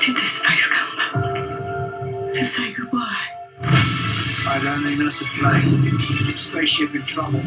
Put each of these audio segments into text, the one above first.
did this face come to say goodbye? I don't think that's a plane. It's a spaceship in trouble.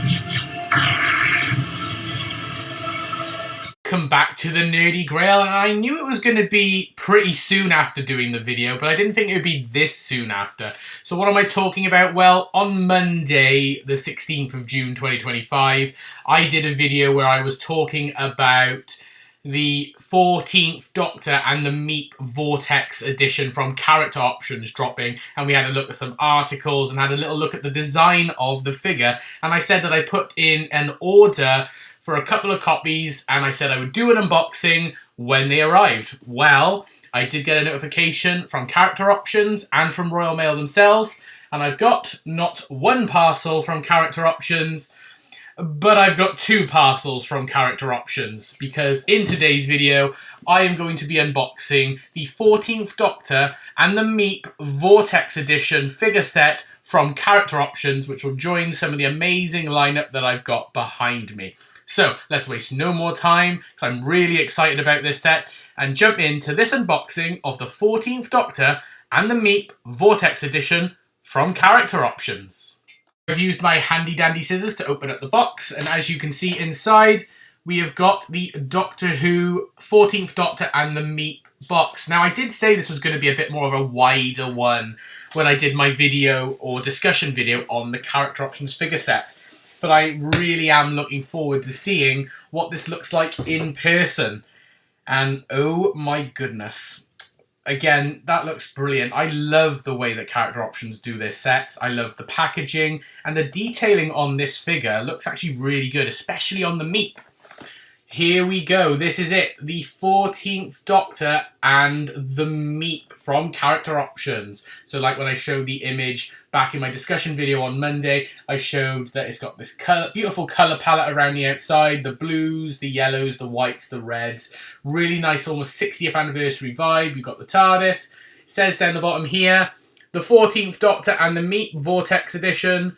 Welcome back to the Nerdy Grail, and I knew it was going to be pretty soon after doing the video, but I didn't think it would be this soon after. So what am I talking about? Well, on Monday, the 16th of June 2025, I did a video where I was talking about the 14th Doctor and the Meep Vortex edition from Character Options dropping, and we had a look at some articles and had a little look at the design of the figure, and I said that I put in an order for a couple of copies, and I said I would do an unboxing when they arrived. Well, I did get a notification from Character Options and from Royal Mail themselves, and I've got not one parcel from Character Options, but I've got two parcels from Character Options, because in today's video, I am going to be unboxing the 14th Doctor and the Meep Vortex Edition figure set from Character Options, which will join some of the amazing lineup that I've got behind me. So let's waste no more time, because I'm really excited about this set, and jump into this unboxing of the 14th Doctor and the Meep Vortex Edition from Character Options. I've used my handy dandy scissors to open up the box, and as you can see inside, we have got the Doctor Who 14th Doctor and the Meep box. Now, I did say this was going to be a bit more of a wider one when I did my video or discussion video on the Character Options figure set, but I really am looking forward to seeing what this looks like in person. And oh my goodness. Again, that looks brilliant. I love the way that Character Options do their sets. I love the packaging, and the detailing on this figure looks actually really good, especially on the Meep. Here we go. This is it. The 14th Doctor and the Meep from Character Options. So like when I showed the image back in my discussion video on Monday, I showed that it's got this beautiful colour palette around the outside. The blues, the yellows, the whites, the reds. Really nice, almost 60th anniversary vibe. You've got the TARDIS. It says down the bottom here, the 14th Doctor and the Meep Vortex Edition.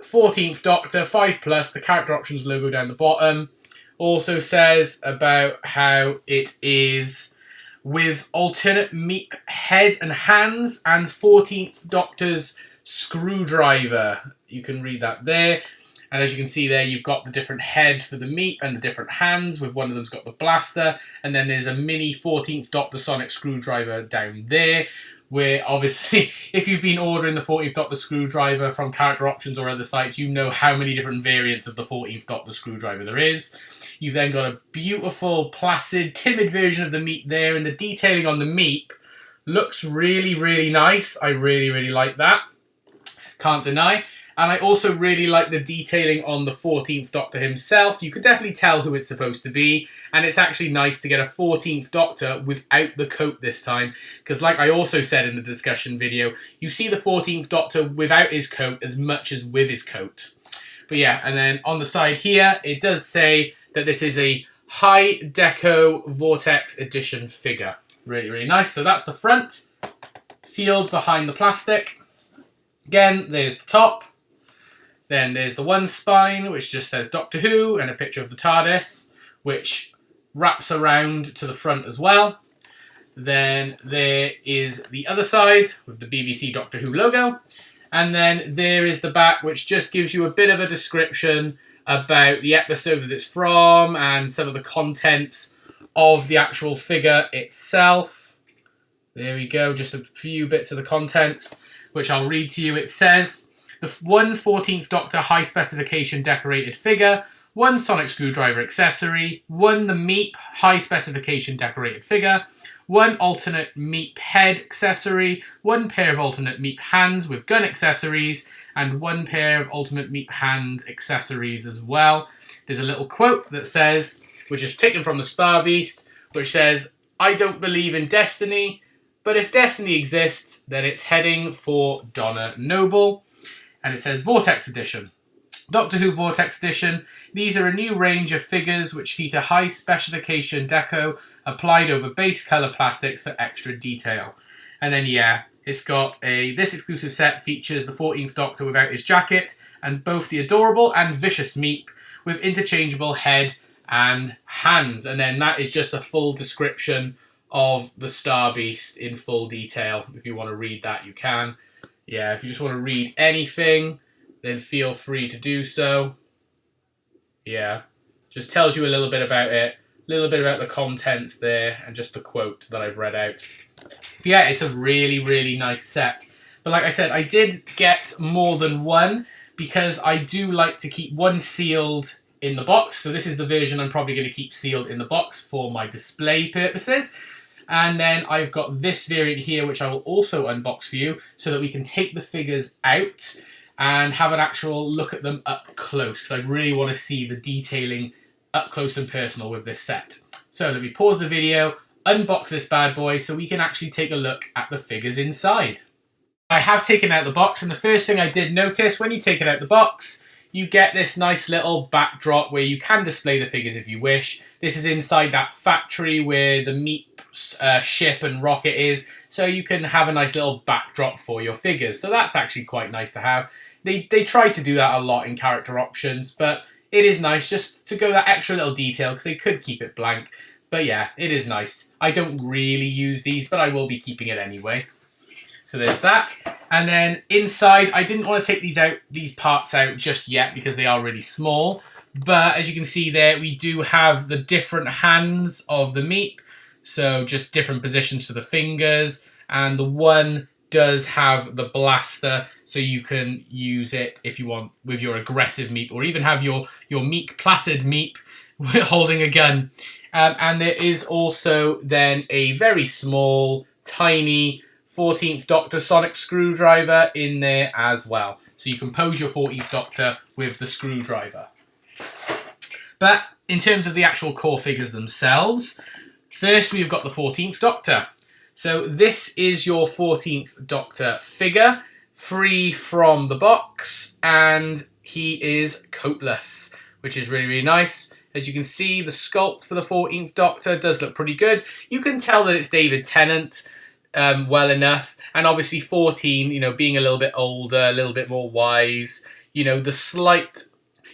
14th Doctor, 5+, the Character Options logo down the bottom. Also says about how it is with alternate Meep head and hands and 14th Doctor's screwdriver. You can read that there. And as you can see there, you've got the different head for the Meep and the different hands, with one of them's got the blaster. And then there's a mini 14th Doctor sonic screwdriver down there, where obviously, if you've been ordering the 14th Doctor screwdriver from Character Options or other sites, you know how many different variants of the 14th Doctor screwdriver there is. You've then got a beautiful, placid, timid version of the Meep there, and the detailing on the Meep looks really, really nice. I really, really like that. Can't deny. And I also really like the detailing on the 14th Doctor himself. You can definitely tell who it's supposed to be, and it's actually nice to get a 14th Doctor without the coat this time, because like I also said in the discussion video, you see the 14th Doctor without his coat as much as with his coat. But yeah, and then on the side here, it does say that this is a High Deco Vortex Edition figure. Really, really nice. So that's the front, sealed behind the plastic. Again, there's the top. Then there's the one spine, which just says Doctor Who, and a picture of the TARDIS, which wraps around to the front as well. Then there is the other side with the BBC Doctor Who logo. And then there is the back, which just gives you a bit of a description about the episode that it's from and some of the contents of the actual figure itself. There we go, just a few bits of the contents, which I'll read to you. It says, the 14th Doctor high specification decorated figure, one sonic screwdriver accessory, one the Meep high specification decorated figure, one alternate Meep head accessory, one pair of alternate Meep hands with gun accessories, and one pair of ultimate Meep hand accessories as well. There's a little quote that says, which is taken from the Star Beast, which says, "I don't believe in destiny, but if destiny exists, then it's heading for Donna Noble." And it says Vortex Edition. Doctor Who Vortex Edition. These are a new range of figures which feature high specification deco applied over base colour plastics for extra detail. And then yeah, it's got this exclusive set features the 14th Doctor without his jacket, and both the adorable and vicious Meep with interchangeable head and hands. And then that is just a full description of the Star Beast in full detail. If you want to read that, you can. Yeah, if you just want to read anything, then feel free to do so. Yeah, just tells you a little bit about it, a little bit about the contents there, and just a quote that I've read out. But yeah, it's a really, really nice set. But like I said, I did get more than one because I do like to keep one sealed in the box. So this is the version I'm probably going to keep sealed in the box for my display purposes. And then I've got this variant here, which I will also unbox for you so that we can take the figures out and have an actual look at them up close, because I really want to see the detailing up close and personal with this set. So let me pause the video, unbox this bad boy so we can actually take a look at the figures inside. I have taken out the box, and the first thing I did notice when you take it out the box, you get this nice little backdrop where you can display the figures if you wish. This is inside that factory where the Meep ship and rocket is, so you can have a nice little backdrop for your figures. So that's actually quite nice to have. They try to do that a lot in character options, but it is nice just to go that extra little detail, because they could keep it blank. But yeah, it is nice. I don't really use these, but I will be keeping it anyway. So there's that. And then inside, I didn't want to take these parts out just yet because they are really small. But as you can see there, we do have the different hands of the Meep. So just different positions for the fingers. And the one does have the blaster, so you can use it if you want with your aggressive Meep, or even have your meek, placid Meep holding a gun. And there is also then a very small, tiny 14th Doctor sonic screwdriver in there as well. So you can pose your 14th Doctor with the screwdriver. But in terms of the actual core figures themselves, first we've got the 14th Doctor. So this is your 14th Doctor figure, free from the box, and he is coatless, which is really, really nice. As you can see, the sculpt for the 14th Doctor does look pretty good. You can tell that it's David Tennant well enough, and obviously 14, you know, being a little bit older, a little bit more wise, you know, the slight,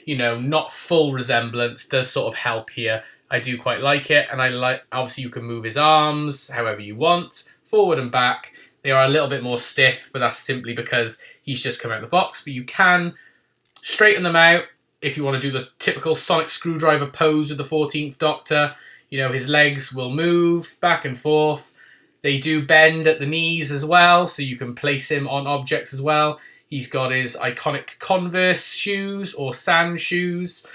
you know, not full resemblance does sort of help here. I do quite like it, and I like, obviously you can move his arms however you want, forward and back. They are a little bit more stiff, but that's simply because he's just come out of the box. But you can straighten them out if you want to do the typical sonic screwdriver pose with the 14th Doctor. You know, his legs will move back and forth. They do bend at the knees as well, so you can place him on objects as well. He's got his iconic Converse shoes or sand shoes.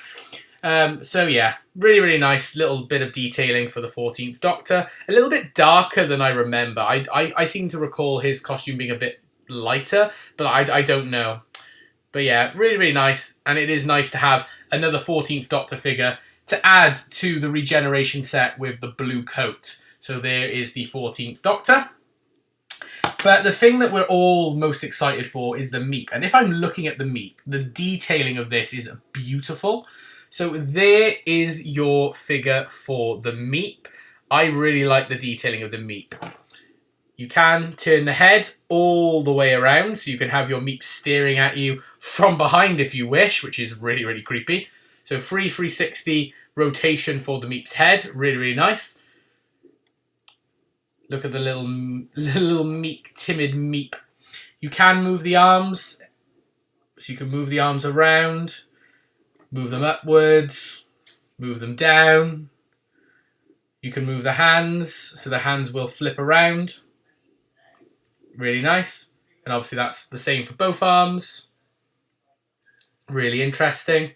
So yeah, really, really nice little bit of detailing for the 14th Doctor. A little bit darker than I remember. I seem to recall his costume being a bit lighter, but I don't know. But yeah, really, really nice. And it is nice to have another 14th Doctor figure to add to the regeneration set with the blue coat. So there is the 14th Doctor. But the thing that we're all most excited for is the Meep. And if I'm looking at the Meep, the detailing of this is beautiful. So there is your figure for the Meep. I really like the detailing of the Meep. You can turn the head all the way around, so you can have your Meep staring at you from behind if you wish, which is really, really creepy. So free 360 rotation for the Meep's head. Really, really nice. Look at the little meek, timid Meep. You can move the arms. So you can move the arms around, move them upwards, move them down. You can move the hands, so the hands will flip around. Really nice. And obviously that's the same for both arms. Really interesting.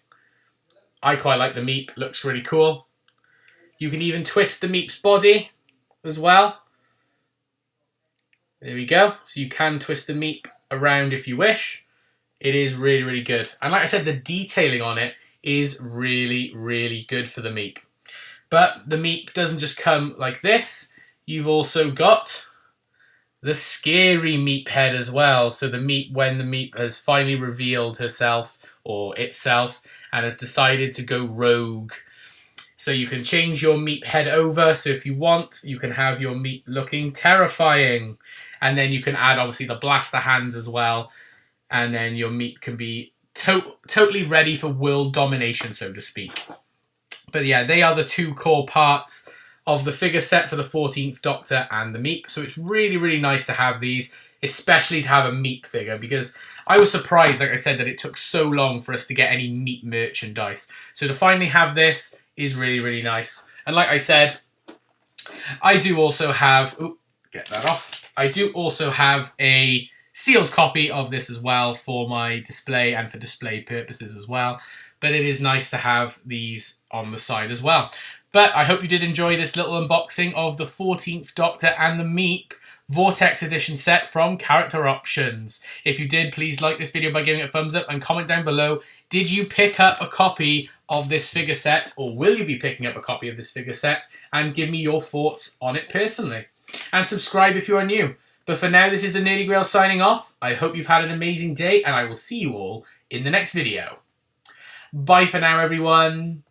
I quite like the Meep. Looks really cool. You can even twist the Meep's body as well. There we go. So you can twist the Meep around if you wish. It is really, really good. And like I said, the detailing on it is really, really good for the Meep. But the Meep doesn't just come like this. You've also got the scary Meep head as well. So the Meep, when the Meep has finally revealed herself or itself and has decided to go rogue. So you can change your Meep head over. So if you want, you can have your Meep looking terrifying. And then you can add, obviously, the blaster hands as well. And then your Meep can be totally ready for world domination, so to speak. But yeah, they are the two core parts of the figure set for the 14th Doctor and the Meep. So it's really, really nice to have these, especially to have a Meep figure, because I was surprised, like I said, that it took so long for us to get any Meep merchandise. So to finally have this is really, really nice. And like I said, I do also have... Ooh, get that off. I do also have a sealed copy of this as well for my display and for display purposes as well. But it is nice to have these on the side as well. But I hope you did enjoy this little unboxing of the 14th Doctor and the Meep Vortex Edition set from Character Options. If you did, please like this video by giving it a thumbs up and comment down below, did you pick up a copy of this figure set, or will you be picking up a copy of this figure set? And give me your thoughts on it personally. And subscribe if you are new. But for now, this is the Nerdy Grail signing off. I hope you've had an amazing day, and I will see you all in the next video. Bye for now, everyone.